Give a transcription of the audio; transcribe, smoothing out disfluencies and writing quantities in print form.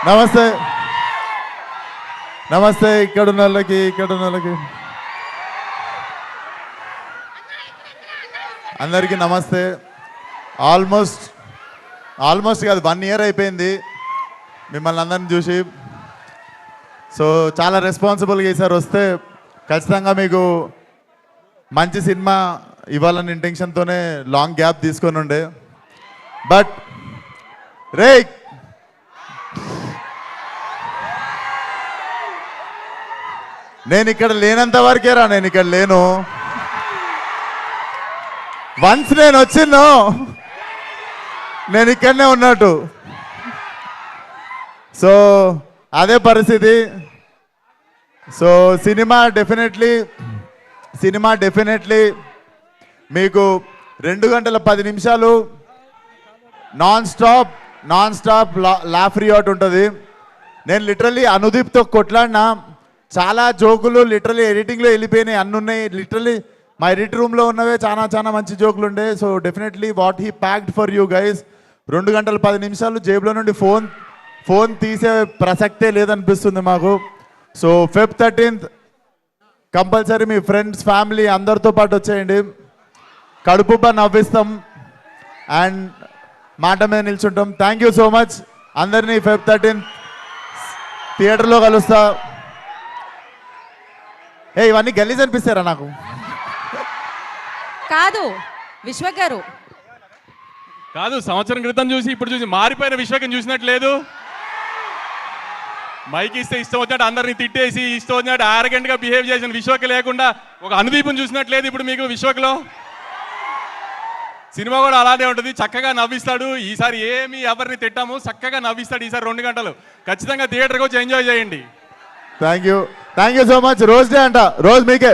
నమస్తే నమస్తే. ఇక్కడ ఉన్న వాళ్ళకి అందరికీ నమస్తే. ఆల్మోస్ట్ కాదు 1 year అయిపోయింది మిమ్మల్ని అందరిని చూసి. సో చాలా రెస్పాన్సిబుల్గా ఈసారి వస్తే ఖచ్చితంగా మీకు మంచి సినిమా ఇవ్వాలని ఇంటెన్షన్తోనే లాంగ్ గ్యాప్ తీసుకొని ఉండే. బట్ రే నేను ఇక్కడ లేనంత వరకేరా, నేను ఇక్కడ లేను. వన్స్ నేను వచ్చిందో నేను ఇక్కడనే ఉన్నట్టు. సో అదే పరిస్థితి. సో సినిమా డెఫినెట్లీ మీకు 2 గంటల 10 నిమిషాలు నాన్ స్టాప్ లాఫ్ రియాట్ ఉంటుంది. నేను లిటరల్లీ అనుదీప్తో కొట్లాడినా, చాలా జోకులు లిటరల్లీ ఎడిటింగ్లో వెళ్ళిపోయినాయి, అన్నీ ఉన్నాయి. లిటరల్లీ మా ఎడిట్ రూమ్లో ఉన్నవే చాలా మంచి జోకులు ఉండే. So definitely what he packed for you guys. 2 గంటల 10 నిమిషాలు జేబులో నుండి ఫోన్ తీసే ప్రసక్తే లేదనిపిస్తుంది మాకు. సో Feb 13th కంపల్సరీ మీ ఫ్రెండ్స్, ఫ్యామిలీ అందరితో పాటు వచ్చేయండి. కడుపుబ్బా నవ్విస్తాం అండ్ మాట మీద నిల్చుంటాం. Thank you so much. అందరినీ Feb 13th థియేటర్లో కలుస్తా. ఇవన్నీ గలీజ్ అనిపిస్తారా నాకు? కాదు విశ్వక్ గారు, కాదు సంవత్సరం క్రితం చూసి ఇప్పుడు చూసి మారిపోయిన విశ్వకం చూసినట్లేదు. మైక్ ఇస్తే ఇష్టం వచ్చినట్టు అందరిని తిట్టేసి ఇష్టం వచ్చినట్టు ఆరగెంట్గా బిహేవ్ చేసిన విశ్వక్ లేకుండా ఒక అనుదీపం చూసినట్లేదు ఇప్పుడు మీకు విశ్వక్లో. సినిమా కూడా అలానే ఉంటుంది, చక్కగా నవ్విస్తాడు. ఈసారి ఏమి ఎవరిని తిట్టాము, చక్కగా నవ్విస్తాడు ఈసారి 2 గంటలు. ఖచ్చితంగా థియేటర్కి వచ్చి ఎంజాయ్ చేయండి. Thank you so much. Rose day అంట, రోజు మీకే.